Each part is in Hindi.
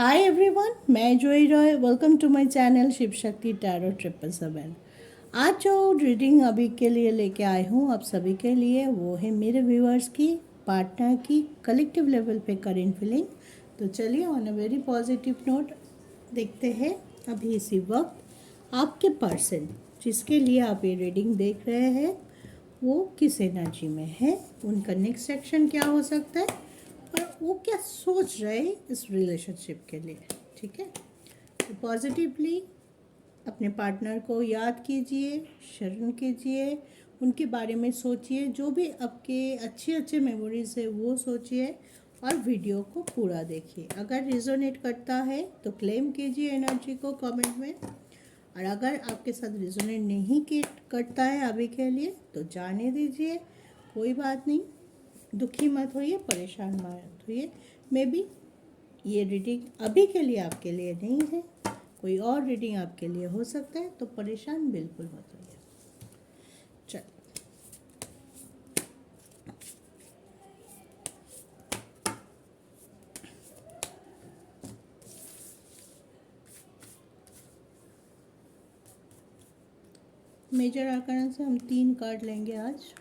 हाय एवरीवन, मैं Joi Roy. Welcome to my channel Shiv Shakti tarot 777। आज जो रीडिंग अभी के लिए लेके आई हूँ आप सभी के लिए, वो है मेरे व्यूअर्स की, पार्टनर की कलेक्टिव लेवल पे करेंट फीलिंग। तो चलिए on a very positive note देखते हैं अभी इसी वक्त आपके पर्सन जिसके लिए आप ये रीडिंग देख रहे हैं वो किस एनर्जी में है, उनका नेक्स्ट एक्शन क्या हो सकता है और वो क्या सोच रहे हैं इस रिलेशनशिप के लिए। ठीक है, तो पॉजिटिवली अपने पार्टनर को याद कीजिए, शरण कीजिए, उनके बारे में सोचिए, जो भी आपके अच्छे अच्छे मेमोरीज है वो सोचिए और वीडियो को पूरा देखिए। अगर रिजोनेट करता है तो क्लेम कीजिए एनर्जी को कमेंट में, और अगर आपके साथ रिजोनेट नहीं करता है अभी के लिए तो जाने दीजिए, कोई बात नहीं। दुखी मत होइए, परेशान मत होइए। मे बी ये रीडिंग अभी के लिए आपके लिए नहीं है, कोई और रीडिंग आपके लिए हो सकता है, तो परेशान बिल्कुल मत होइए। चल, मेजर आर्कन से हम 3 कार्ड लेंगे आज।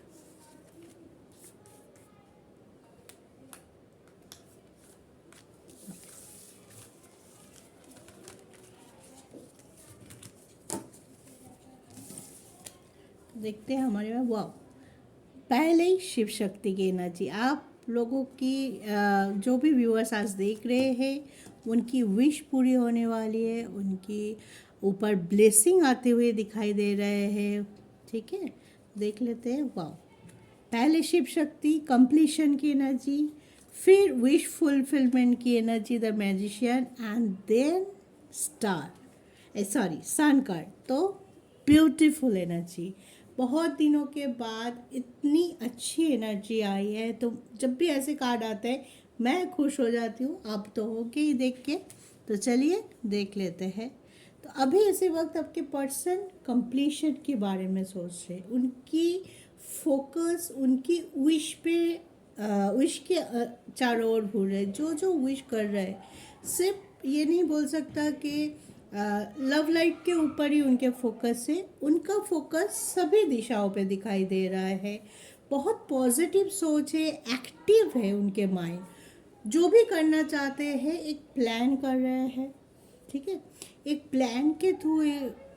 देखते हैं हमारे में। वाह, पहले ही शिव शक्ति की एनर्जी आप लोगों की, जो भी व्यूअर्स आज देख रहे हैं उनकी विश पूरी होने वाली है, उनकी ऊपर ब्लेसिंग आते हुए दिखाई दे रहे हैं। ठीक है, देख लेते हैं। वाह, पहले शिव शक्ति कंप्लीशन की एनर्जी, फिर विश फुलफिलमेंट की energy the magician, and then star, sorry sun card. तो ब्यूटीफुल एनर्जी, बहुत दिनों के बाद इतनी अच्छी एनर्जी आई है। तो जब भी ऐसे कार्ड आते हैं मैं खुश हो जाती हूँ, आप तो होके ही देख के। तो चलिए देख लेते हैं। तो अभी इसी वक्त आपके पर्सन कंप्लीशन के बारे में सोच रहे, उनकी फोकस उनकी विश पे, विश के चारों ओर घूर रहे, जो जो विश कर रहे हैं। सिर्फ ये नहीं बोल सकता कि लव लाइफ के ऊपर ही उनके फोकस है, उनका फोकस सभी दिशाओं पे दिखाई दे रहा है। बहुत पॉजिटिव सोच है, एक्टिव है उनके माइंड, जो भी करना चाहते हैं एक प्लान कर रहे हैं। ठीक है, एक प्लान के थ्रू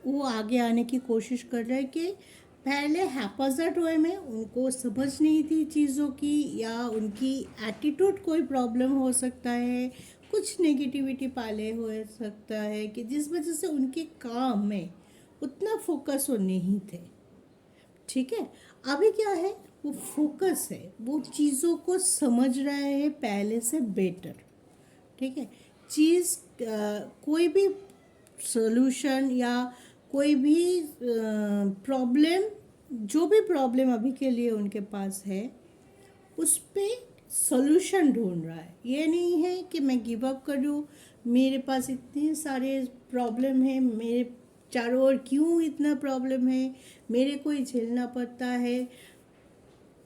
वो आगे आने की कोशिश कर रहे हैं कि पहले हैपजार्ड वे में उनको समझ नहीं थी चीज़ों की, या उनकी एटीट्यूड कोई प्रॉब्लम हो सकता है, कुछ नेगेटिविटी पाले हो सकता है कि जिस वजह से उनके काम में उतना फोकस वो नहीं थे। ठीक है, अभी क्या है, वो फोकस है, वो चीज़ों को समझ रहे हैं पहले से बेटर। ठीक है, चीज़ कोई भी सोल्यूशन या कोई भी प्रॉब्लम, जो भी प्रॉब्लम अभी के लिए उनके पास है उस पे सोल्यूशन ढूंढ रहा है। ये नहीं है कि मैं गिव अप करूँ, मेरे पास इतने सारे प्रॉब्लम है, मेरे चारों ओर क्यों इतना प्रॉब्लम है, मेरे को ही झेलना पड़ता है।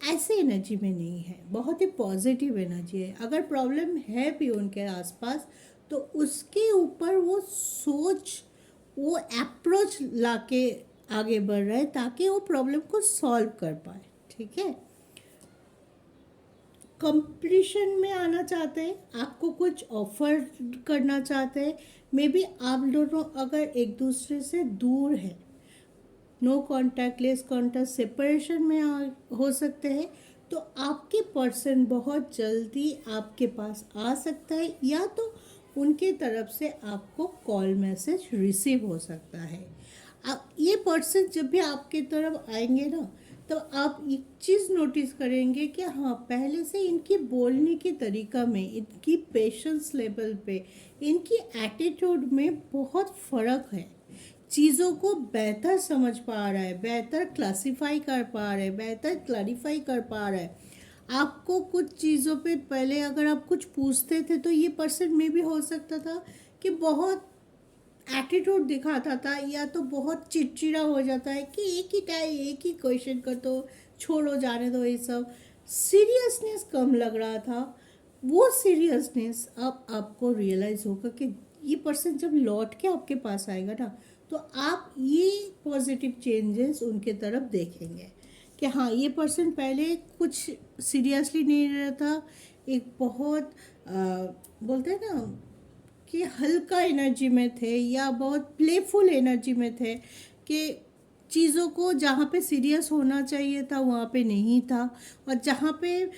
ऐसे एनर्जी में नहीं है, बहुत ही पॉजिटिव एनर्जी है। अगर प्रॉब्लम है भी उनके आसपास तो उसके ऊपर वो सोच, वो अप्रोच लाके आगे बढ़ रहे हैं ताकि वो प्रॉब्लम को सॉल्व कर पाए। ठीक है, कंपटीशन में आना चाहते हैं, आपको कुछ ऑफर करना चाहते हैं। मे बी आप दोनों अगर एक दूसरे से दूर है, no contact, less contact, separation में हो सकते हैं, तो आपके पर्सन बहुत जल्दी आपके पास आ सकता है, या तो उनके तरफ से आपको कॉल मैसेज रिसीव हो सकता है। आप ये पर्सन जब भी आपके तरफ आएंगे ना, तो आप एक चीज़ नोटिस करेंगे कि हाँ, पहले से इनकी बोलने की तरीका में, इनकी पेशेंस लेवल पे, इनकी एटीट्यूड में बहुत फ़र्क है। चीज़ों को बेहतर समझ पा रहा है, बेहतर क्लासिफाई कर पा रहा है, बेहतर क्लैरिफाई कर पा रहा है। आपको कुछ चीज़ों पे पहले अगर आप कुछ पूछते थे तो ये पर्सन में भी हो सकता था कि बहुत एटीट्यूड दिखाता था, या तो बहुत चिड़चिड़ा हो जाता है कि एक ही टाइम एक ही क्वेश्चन कर, तो छोड़ो जाने दो, ये सब सीरियसनेस कम लग रहा था। वो सीरियसनेस अब आपको रियलाइज होगा कि ये पर्सन जब लौट के आपके पास आएगा ना, तो आप ये पॉजिटिव चेंजेस उनके तरफ देखेंगे कि हाँ, ये पर्सन पहले कुछ सीरियसली नहीं रहा था, एक बहुत बोलते हैं ना कि हल्का एनर्जी में थे या बहुत प्लेफुल एनर्जी में थे, कि चीज़ों को जहाँ पे सीरियस होना चाहिए था वहाँ पे नहीं था, और जहाँ पे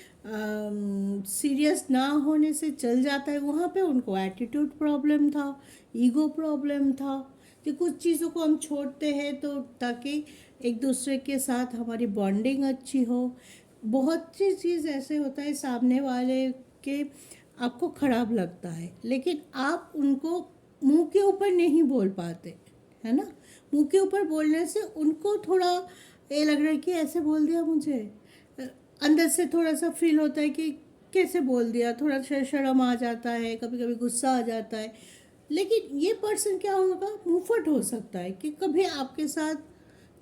सीरियस ना होने से चल जाता है वहाँ पे उनको एटीट्यूड प्रॉब्लम था, ईगो प्रॉब्लम था, कि कुछ चीज़ों को हम छोड़ते हैं तो ताकि एक दूसरे के साथ हमारी बॉन्डिंग अच्छी हो। बहुत सी चीज़ ऐसे होता है सामने वाले के आपको ख़राब लगता है, लेकिन आप उनको मुंह के ऊपर नहीं बोल पाते, है ना। मुंह के ऊपर बोलने से उनको थोड़ा ये लग रहा है कि ऐसे बोल दिया मुझे, अंदर से थोड़ा सा फील होता है कि कैसे बोल दिया, थोड़ा शर्म आ जाता है, कभी कभी गुस्सा आ जाता है। लेकिन ये पर्सन क्या होगा, मुंहफट हो सकता है कि कभी आपके साथ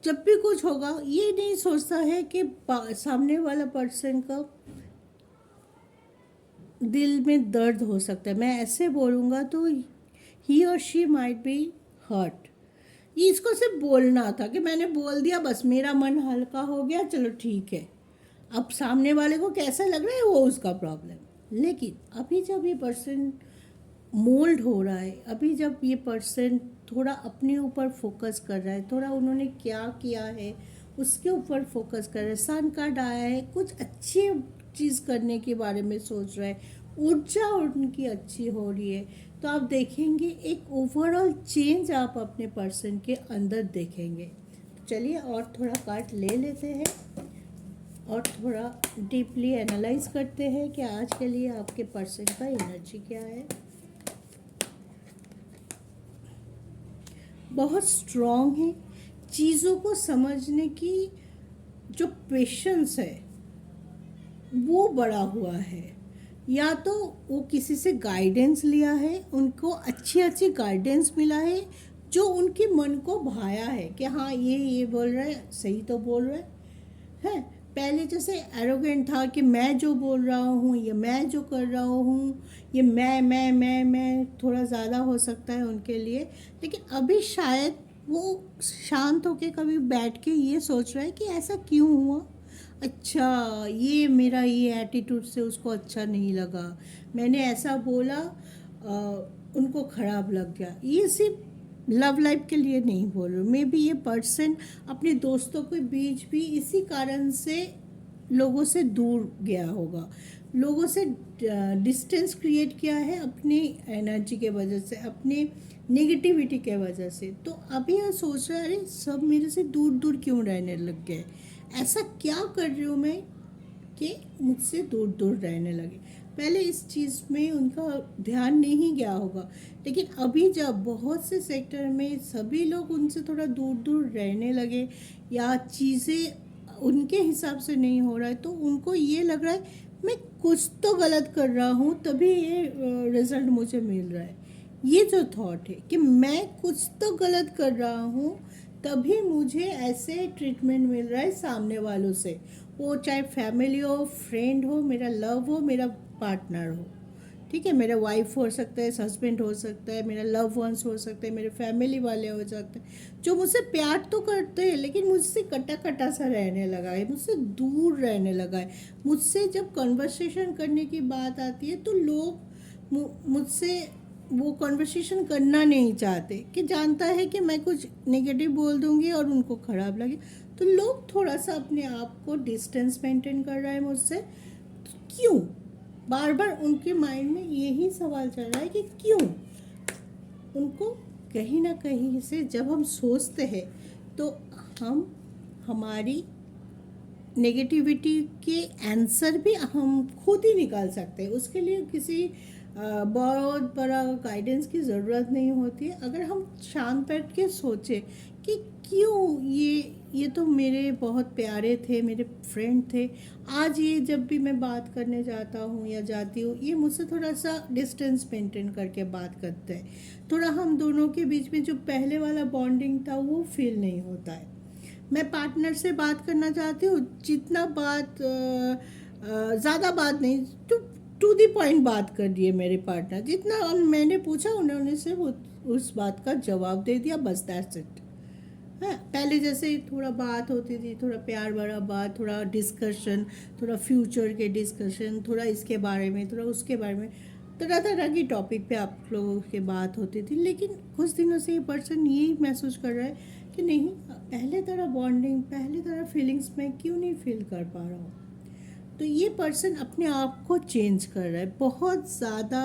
जब भी कुछ होगा ये नहीं सोचता है कि सामने वाला पर्सन का दिल में दर्द हो सकता है, मैं ऐसे बोलूँगा तो ही और शी माइट बी हर्ट। ये इसको सिर्फ बोलना था कि मैंने बोल दिया, बस मेरा मन हल्का हो गया, चलो ठीक है। अब सामने वाले को कैसा लग रहा है वो उसका प्रॉब्लम। लेकिन अभी जब ये पर्सन मोल्ड हो रहा है, अभी जब ये पर्सन थोड़ा अपने ऊपर फोकस कर रहा है, थोड़ा उन्होंने क्या किया है उसके ऊपर फोकस कर रहा है, सन कार्ड आया है, कुछ अच्छी चीज़ करने के बारे में सोच रहा है, ऊर्जा उनकी अच्छी हो रही है, तो आप देखेंगे एक ओवरऑल चेंज आप अपने पर्सन के अंदर देखेंगे। तो चलिए और थोड़ा कार्ड ले लेते हैं और थोड़ा डीपली एनालाइज करते हैं कि आज के लिए आपके पर्सन का एनर्जी क्या है। बहुत स्ट्रॉन्ग है, चीज़ों को समझने की जो पेशेंस है वो बड़ा हुआ है, या तो वो किसी से गाइडेंस लिया है, उनको अच्छी अच्छी गाइडेंस मिला है जो उनके मन को भाया है कि हाँ ये बोल रहा है सही तो बोल रहा है। पहले जैसे एरोगेंट था कि मैं जो बोल रहा हूँ, ये मैं जो कर रहा हूँ, ये मैं थोड़ा ज़्यादा हो सकता है उनके लिए। लेकिन अभी शायद वो शांत होके कभी बैठ के ये सोच रहा है कि ऐसा क्यों हुआ, अच्छा ये मेरा ये एटीट्यूड से उसको अच्छा नहीं लगा, मैंने ऐसा बोला, उनको ख़राब लग गया। ये सिर्फ लव लाइफ के लिए नहीं बोल रही, मे बी ये पर्सन अपने दोस्तों के बीच भी इसी कारण से लोगों से दूर गया होगा, लोगों से डिस्टेंस क्रिएट किया है अपनी एनर्जी के वजह से, अपने नेगेटिविटी के वजह से। तो अभी यह सोच रहा है अरे सब मेरे से दूर दूर क्यों रहने लग गए, ऐसा क्या कर रही हूँ मैं कि मुझसे दूर दूर रहने लगे। पहले इस चीज़ में उनका ध्यान नहीं गया होगा, लेकिन अभी जब बहुत से सेक्टर में सभी लोग उनसे थोड़ा दूर दूर रहने लगे या चीज़ें उनके हिसाब से नहीं हो रहा है, तो उनको ये लग रहा है मैं कुछ तो गलत कर रहा हूँ तभी ये रिज़ल्ट मुझे मिल रहा है। ये जो थॉट है कि मैं कुछ तो गलत कर रहा हूँ तभी मुझे ऐसे ट्रीटमेंट मिल रहा है सामने वालों से, वो चाहे फैमिली हो, फ्रेंड हो, मेरा लव हो, मेरा पार्टनर हो, ठीक है, मेरा वाइफ हो सकता है, हस्बैंड हो सकता है, मेरा लव वंस हो सकता है, मेरे फैमिली वाले हो सकते हैं, जो मुझसे प्यार तो करते हैं लेकिन मुझसे कटा कटा सा रहने लगा है, मुझसे दूर रहने लगा है। मुझसे जब कन्वर्सेशन करने की बात आती है तो लोग मुझसे वो कन्वर्सेशन करना नहीं चाहते, कि जानता है कि मैं कुछ नेगेटिव बोल दूंगी और उनको ख़राब लगे, तो लोग थोड़ा सा अपने आप को डिस्टेंस मेंटेन कर रहा है मुझसे। तो क्यों, बार बार उनके माइंड में यही सवाल चल रहा है कि क्यों। उनको कहीं ना कहीं से जब हम सोचते हैं तो हम हमारी नेगेटिविटी के आंसर भी हम खुद ही निकाल सकते हैं, उसके लिए किसी बहुत बड़ा गाइडेंस की ज़रूरत नहीं होती है। अगर हम शांत बैठ के सोचें कि क्यों ये तो मेरे बहुत प्यारे थे, मेरे फ्रेंड थे, आज ये जब भी मैं बात करने जाता हूँ या जाती हूँ ये मुझसे थोड़ा सा डिस्टेंस मेंटेन करके बात करते हैं, थोड़ा हम दोनों के बीच में जो पहले वाला बॉन्डिंग था वो फील नहीं होता है। मैं पार्टनर से बात करना चाहती हूँ, जितना बात ज़्यादा बात नहीं, तो टू द पॉइंट बात कर दिए मेरे पार्टनर, जितना मैंने पूछा उन्होंने सिर्फ उस बात का जवाब दे दिया, बस दैट्स इट। हाँ, पहले जैसे थोड़ा बात होती थी, थोड़ा प्यार भरा बात, थोड़ा डिस्कशन, थोड़ा फ्यूचर के डिस्कशन, थोड़ा इसके बारे में, थोड़ा उसके बारे में, तरह तरह की टॉपिक पे आप लोगों की बात होती थी। लेकिन कुछ दिनों से ये पर्सन यही महसूस कर रहा है कि नहीं, पहले तरह बॉन्डिंग, पहले तरह फीलिंग्स मैं क्यों नहीं फील कर पा रहा हूँ। तो ये पर्सन अपने आप को चेंज कर रहा है बहुत ज़्यादा।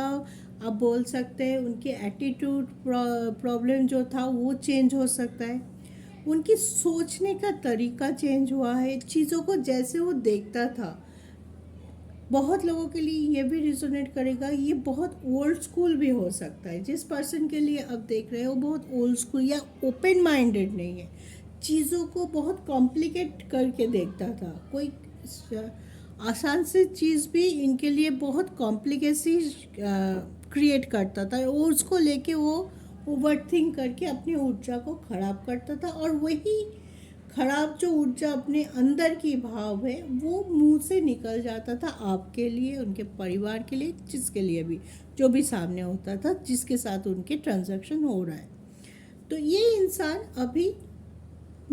आप बोल सकते हैं उनके एटीट्यूड प्रॉब्लम जो था वो चेंज हो सकता है, उनकी सोचने का तरीका चेंज हुआ है, चीज़ों को जैसे वो देखता था। बहुत लोगों के लिए ये भी रिजोनेट करेगा, ये बहुत ओल्ड स्कूल भी हो सकता है। जिस पर्सन के लिए अब देख रहे हो बहुत ओल्ड स्कूल या ओपन माइंडेड नहीं है, चीज़ों को बहुत कॉम्प्लिकेट करके देखता था। कोई आसान से चीज़ भी इनके लिए बहुत कॉम्प्लिकेसी क्रिएट करता था, और उसको लेके वो ओवर थिंक करके अपनी ऊर्जा को खराब करता था, और वही खराब जो ऊर्जा अपने अंदर की भाव है वो मुंह से निकल जाता था आपके लिए, उनके परिवार के लिए, जिसके लिए भी, जो भी सामने होता था, जिसके साथ उनके ट्रांजैक्शन हो रहा है। तो ये इंसान अभी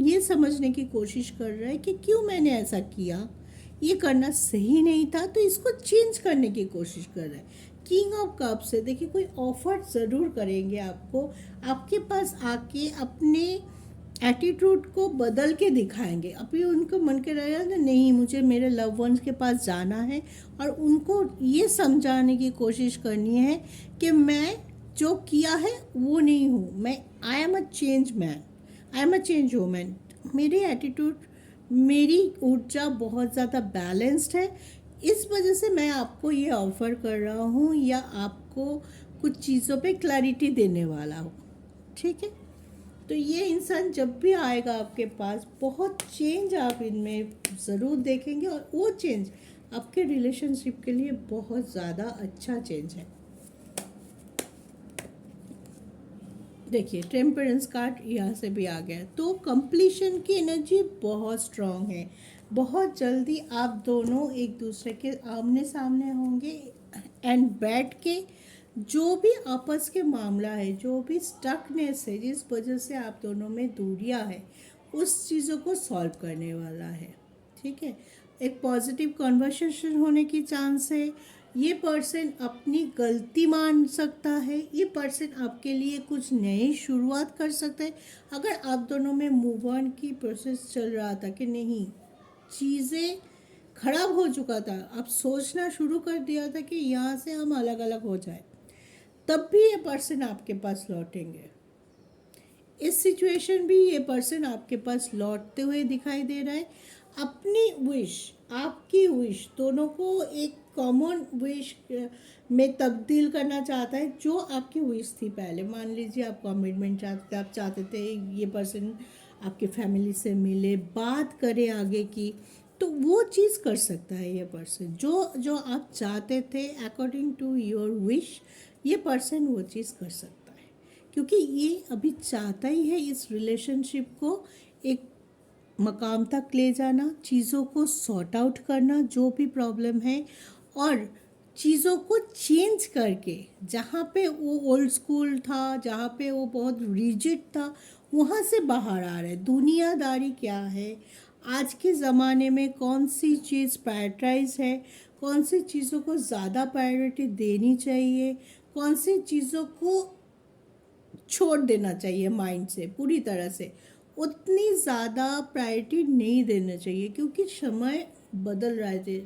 ये समझने की कोशिश कर रहा है कि क्यों मैंने ऐसा किया, ये करना सही नहीं था, तो इसको चेंज करने की कोशिश कर रहा है। किंग ऑफ कप से देखिए कोई ऑफर ज़रूर करेंगे आपको, आपके पास आके अपने एटीट्यूड को बदल के दिखाएंगे। अभी उनको मन के रहेगा ना, नहीं मुझे मेरे लव वंस के पास जाना है, और उनको ये समझाने की कोशिश करनी है कि मैं जो किया है वो नहीं हूँ, मैं I am a change man, I am a change women. मेरी एटीट्यूड, मेरी ऊर्जा बहुत ज़्यादा बैलेंस्ड है, इस वजह से मैं आपको ये ऑफ़र कर रहा हूँ, या आपको कुछ चीज़ों पे क्लैरिटी देने वाला हूँ। ठीक है, तो ये इंसान जब भी आएगा आपके पास, बहुत चेंज आप इनमें ज़रूर देखेंगे, और वो चेंज आपके रिलेशनशिप के लिए बहुत ज़्यादा अच्छा चेंज है। देखिए टेम्परेंस कार्ड यहाँ से भी आ गया, तो कंप्लीशन की एनर्जी बहुत स्ट्रांग है। बहुत जल्दी आप दोनों एक दूसरे के आमने सामने होंगे, एंड बैठ के जो भी आपस के मामला है, जो भी स्टकनेस है, जिस वजह से आप दोनों में दूरियां है, उस चीज़ों को सॉल्व करने वाला है। ठीक है, एक पॉजिटिव कन्वर्सेशन होने की चांस है। ये पर्सन अपनी गलती मान सकता है, ये पर्सन आपके लिए कुछ नई शुरुआत कर सकता है। अगर आप दोनों में मूव ऑन की प्रोसेस चल रहा था कि नहीं, चीज़ें खराब हो चुका था, आप सोचना शुरू कर दिया था कि यहाँ से हम अलग अलग हो जाए, तब भी ये पर्सन आपके पास लौटेंगे। इस सिचुएशन भी ये पर्सन आपके पास लौटते हुए दिखाई दे रहा है। अपनी विश, आपकी विश, दोनों को एक कॉमन विश में तब्दील करना चाहता है, जो आपकी विश थी पहले। मान लीजिए आप कमिटमेंट चाहते थे, आप चाहते थे ये पर्सन आपके फैमिली से मिले, बात करे आगे की, तो वो चीज़ कर सकता है ये पर्सन। जो जो आप चाहते थे अकॉर्डिंग टू योर विश, ये पर्सन वो चीज़ कर सकता है, क्योंकि ये अभी चाहता ही है इस रिलेशनशिप को एक मकाम तक ले जाना, चीज़ों को सॉर्ट आउट करना, जो भी प्रॉब्लम है, और चीज़ों को चेंज करके, जहाँ पे वो ओल्ड स्कूल था, जहाँ पे वो बहुत रिजिड था, वहाँ से बाहर आ रहे। दुनियादारी क्या है, आज के ज़माने में कौन सी चीज़ प्रायोरिटाइज है, कौन सी चीज़ों को ज़्यादा प्रायोरिटी देनी चाहिए, कौन सी चीज़ों को छोड़ देना चाहिए माइंड से पूरी तरह से, उतनी ज़्यादा प्रायोरिटी नहीं देना चाहिए, क्योंकि समय बदल रहा है,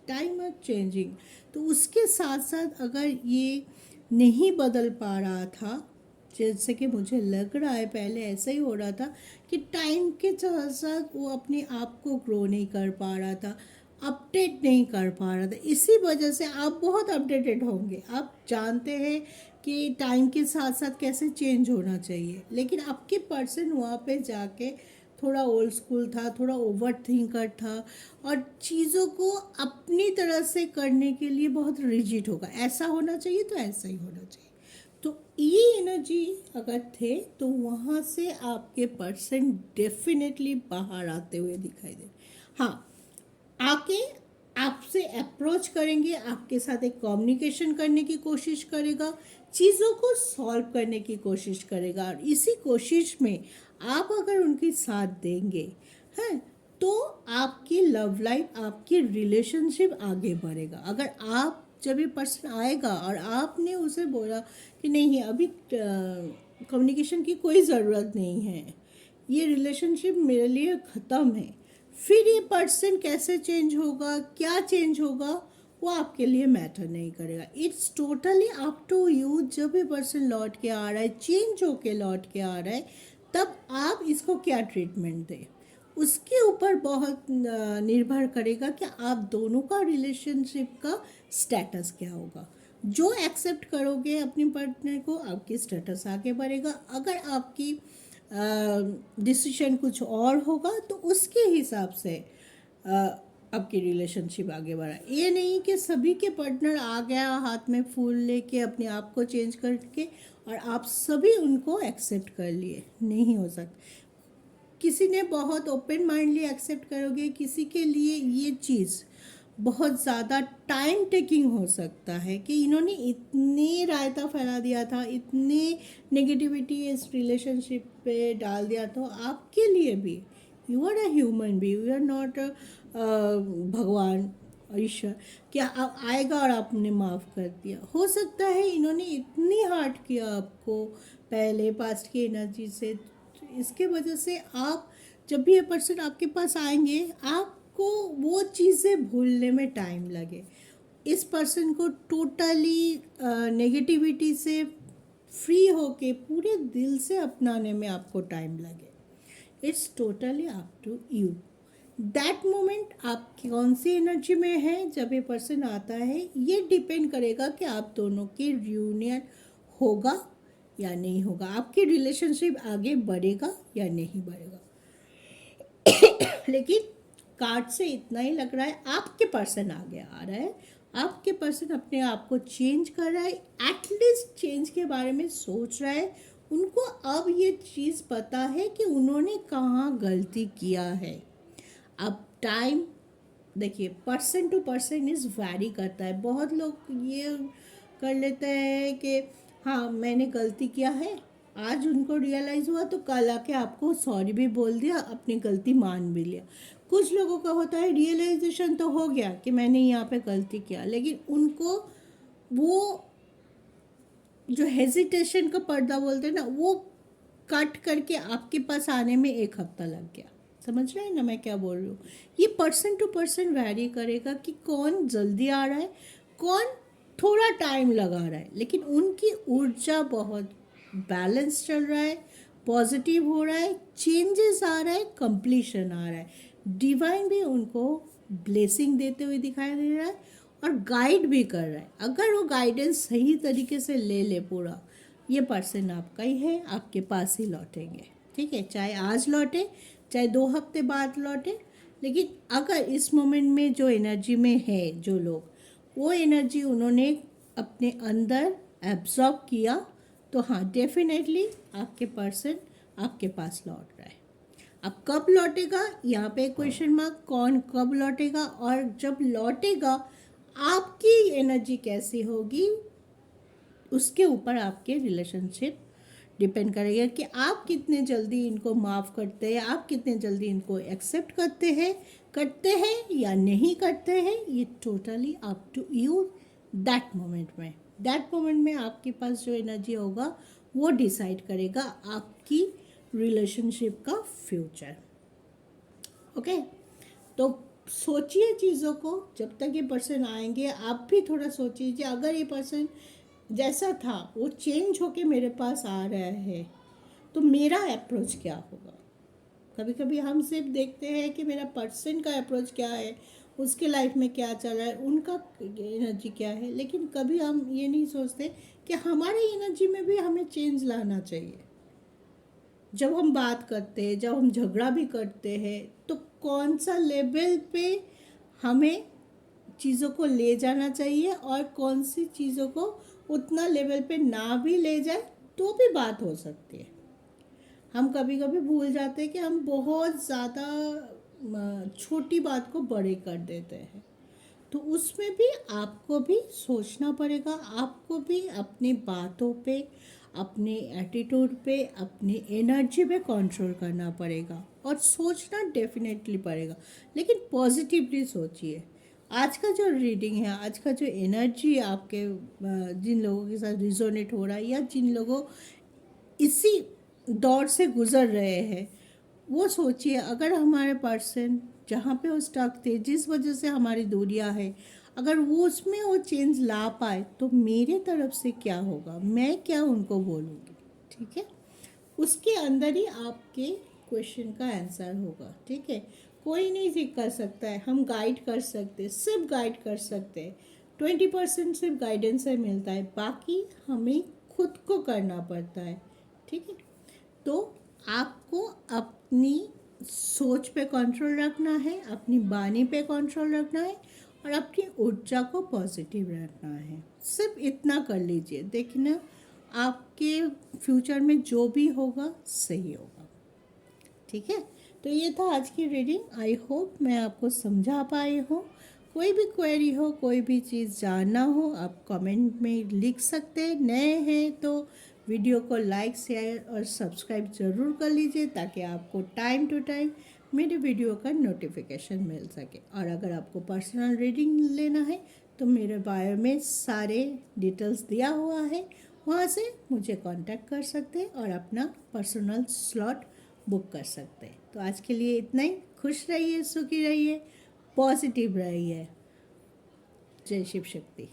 टाइम आर चेंजिंग। तो उसके साथ साथ अगर ये नहीं बदल पा रहा था, जैसे कि मुझे लग रहा है पहले ऐसा ही हो रहा था कि टाइम के साथ साथ वो अपने आप को ग्रो नहीं कर पा रहा था, अपडेट नहीं कर पा रहा था, इसी वजह से आप बहुत अपडेटेड होंगे, आप जानते हैं कि टाइम के साथ साथ कैसे चेंज होना चाहिए। लेकिन आपके पर्सन वहाँ पे जाके थोड़ा ओल्ड स्कूल था, थोड़ा ओवर थिंकर था, और चीज़ों को अपनी तरह से करने के लिए बहुत रिजिड होगा, ऐसा होना चाहिए तो ऐसा ही होना चाहिए। तो ये एनर्जी अगर थे, तो वहाँ से आपके पर्सन डेफिनेटली बाहर आते हुए दिखाई दे। हाँ, आके आपसे अप्रोच करेंगे, आपके साथ एक कम्युनिकेशन करने की कोशिश करेगा, चीज़ों को सॉल्व करने की कोशिश करेगा, और इसी कोशिश में आप अगर उनके साथ देंगे हैं, तो आपकी लव लाइफ, आपकी रिलेशनशिप आगे बढ़ेगा। अगर आप, जब ये पर्सन आएगा और आपने उसे बोला कि नहीं अभी कम्युनिकेशन की कोई ज़रूरत नहीं है, ये रिलेशनशिप मेरे लिए ख़त्म है, फिर ये पर्सन कैसे चेंज होगा, क्या चेंज होगा, वो आपके लिए मैटर नहीं करेगा। It's totally up to you. जब ये पर्सन लौट के आ रहा है, चेंज होके लौट के आ रहा है, तब आप इसको क्या ट्रीटमेंट दें, उसके ऊपर बहुत निर्भर करेगा कि आप दोनों का रिलेशनशिप का स्टेटस क्या होगा। जो एक्सेप्ट करोगे अपने पार्टनर को, आपकी स्टेटस आगे बढ़ेगा। अगर आपकी डिसीजन कुछ और होगा तो उसके हिसाब से आपकी रिलेशनशिप आगे बढ़ा। ये नहीं कि सभी के पार्टनर आ गया हाथ में फूल लेके अपने आप को चेंज करके और आप सभी उनको एक्सेप्ट कर लिए, नहीं हो सकता। किसी ने बहुत ओपन माइंडली एक्सेप्ट करोगे, किसी के लिए ये चीज़ बहुत ज़्यादा टाइम टेकिंग हो सकता है कि इन्होंने इतने रायता फैला दिया था, इतने नेगेटिविटी इस रिलेशनशिप पे डाल दिया, तो आपके लिए भी, you are a human being, you are not भगवान और ईश्वर, क्या आप आएगा और आपने माफ़ कर दिया। हो सकता है इन्होंने इतनी हार्ट किया आपको पहले पास्ट की एनर्जी से, इसके वजह से आप, जब भी ये पर्सन आपके पास आएंगे, आपको वो चीज़ें भूलने में टाइम लगे, इस पर्सन को टोटली नेगेटिविटी से फ्री होके पूरे दिल से अपनाने में आपको टाइम लगे। It's totally up to you. That moment आप कौन सी एनर्जी में है जब ये पर्सन आता है, ये डिपेंड करेगा कि आप दोनों की रियूनियन होगा या नहीं होगा, आपकी रिलेशनशिप आगे बढ़ेगा या नहीं बढ़ेगा। लेकिन कार्ड से इतना ही लग रहा है, आपके पर्सन आगे आ रहा है, आपके पर्सन अपने आप को चेंज कर रहा है, एटलीस्ट चेंज के बारे में सोच रहा है। उनको अब ये चीज़ पता है कि उन्होंने कहाँ गलती किया है। अब टाइम देखिए, person to person is vary करता है। बहुत लोग ये कर लेते हैं कि हाँ मैंने गलती किया है, आज उनको रियलाइज़ हुआ तो कल आके आपको सॉरी भी बोल दिया, अपनी गलती मान भी लिया। कुछ लोगों का होता है रियलाइजेशन तो हो गया कि मैंने यहाँ पे गलती किया, लेकिन उनको वो जो हेजिटेशन का पर्दा बोलते हैं ना, वो कट करके आपके पास आने में 1 हफ्ता लग गया। समझ रहे हैं ना मैं क्या बोल रही हूँ। ये पर्सन टू पर्सन वैरी करेगा कि कौन जल्दी आ रहा है, कौन थोड़ा टाइम लगा रहा है, लेकिन उनकी ऊर्जा बहुत बैलेंस चल रहा है, पॉजिटिव हो रहा है, चेंजेस आ रहा है, कंप्लीशन आ रहा है। डिवाइन भी उनको ब्लेसिंग देते हुए दिखाई दे रहा है और गाइड भी कर रहा है। अगर वो गाइडेंस सही तरीके से ले ले पूरा, ये पर्सन आपका ही है, आपके पास ही लौटेंगे। ठीक है, चाहे आज लौटे चाहे 2 हफ्ते बाद लौटे, लेकिन अगर इस मोमेंट में जो एनर्जी में है जो लोग, वो एनर्जी उन्होंने अपने अंदर एब्जॉर्ब किया, तो हाँ डेफिनेटली आपके पर्सन आपके पास लौट रहा है। अब कब लौटेगा, यहाँ पे क्वेश्चन मार्क, कौन कब लौटेगा, और जब लौटेगा आपकी एनर्जी कैसी होगी, उसके ऊपर आपके रिलेशनशिप डिपेंड करेगा कि आप कितने जल्दी इनको माफ़ करते हैं, आप कितने जल्दी इनको एक्सेप्ट करते हैं या नहीं करते हैं। ये totally up to you. That moment में आपके पास जो एनर्जी होगा वो डिसाइड करेगा आपकी रिलेशनशिप का फ्यूचर। ओके, तो सोचिए चीज़ों को, जब तक ये पर्सन आएंगे आप भी थोड़ा सोचिए। अगर ये पर्सन जैसा था वो चेंज होके मेरे पास आ रहा है, तो मेरा अप्रोच क्या होगा। कभी कभी हम सिर्फ देखते हैं कि मेरा पर्सन का अप्रोच क्या है, उसके लाइफ में क्या चल रहा है, उनका एनर्जी क्या है, लेकिन कभी हम ये नहीं सोचते कि हमारे एनर्जी में भी हमें चेंज लाना चाहिए। जब हम बात करते हैं, जब हम झगड़ा भी करते हैं, तो कौन सा लेवल पे हमें चीज़ों को ले जाना चाहिए और कौन सी चीज़ों को उतना लेवल पे ना भी ले जाए तो भी बात हो सकती है। हम कभी कभी भूल जाते हैं कि हम बहुत ज़्यादा छोटी बात को बड़े कर देते हैं। तो उसमें भी आपको भी सोचना पड़ेगा, आपको भी अपनी बातों पे, अपने एटीट्यूड पे, अपनी एनर्जी पे कंट्रोल करना पड़ेगा और सोचना डेफिनेटली पड़ेगा, लेकिन पॉजिटिवली सोचिए। आज का जो रीडिंग है, आज का जो एनर्जी आपके जिन लोगों के साथ रिजोनेट हो रहा है या जिन लोगों इसी दौर से गुजर रहे हैं, वो सोचिए अगर हमारे पर्सन जहाँ पे वो स्टक थे, जिस वजह से हमारी दूरियां है, अगर वो उसमें वो चेंज ला पाए तो मेरे तरफ से क्या होगा, मैं क्या उनको बोलूँगी। ठीक है, उसके अंदर ही आपके क्वेश्चन का आंसर होगा। ठीक है, कोई नहीं ठीक कर सकता है, हम गाइड कर सकते, सिर्फ गाइड कर सकते हैं। 20% सिर्फ गाइडेंस से मिलता है, बाकी हमें खुद को करना पड़ता है। ठीक है, तो आपको अपनी सोच पे कंट्रोल रखना है, अपनी वाणी पे कंट्रोल रखना है और अपनी ऊर्जा को पॉजिटिव रखना है। सिर्फ इतना कर लीजिए, देखना आपके फ्यूचर में जो भी होगा सही होगा। ठीक है, तो ये था आज की रीडिंग। आई होप मैं आपको समझा पाई हूँ। कोई भी क्वेरी हो, कोई भी चीज़ जानना हो, आप कमेंट में लिख सकते हैं। नए हैं तो वीडियो को लाइक, शेयर और सब्सक्राइब ज़रूर कर लीजिए ताकि आपको टाइम टू टाइम मेरे वीडियो का नोटिफिकेशन मिल सके। और अगर आपको पर्सनल रीडिंग लेना है तो मेरे बायो में सारे डिटेल्स दिया हुआ है, वहाँ से मुझे कांटेक्ट कर सकते हैं और अपना पर्सनल स्लॉट बुक कर सकते हैं। तो आज के लिए इतना ही। खुश रहिए, सुखी रहिए, पॉजिटिव रहिए। जय शिव शक्ति।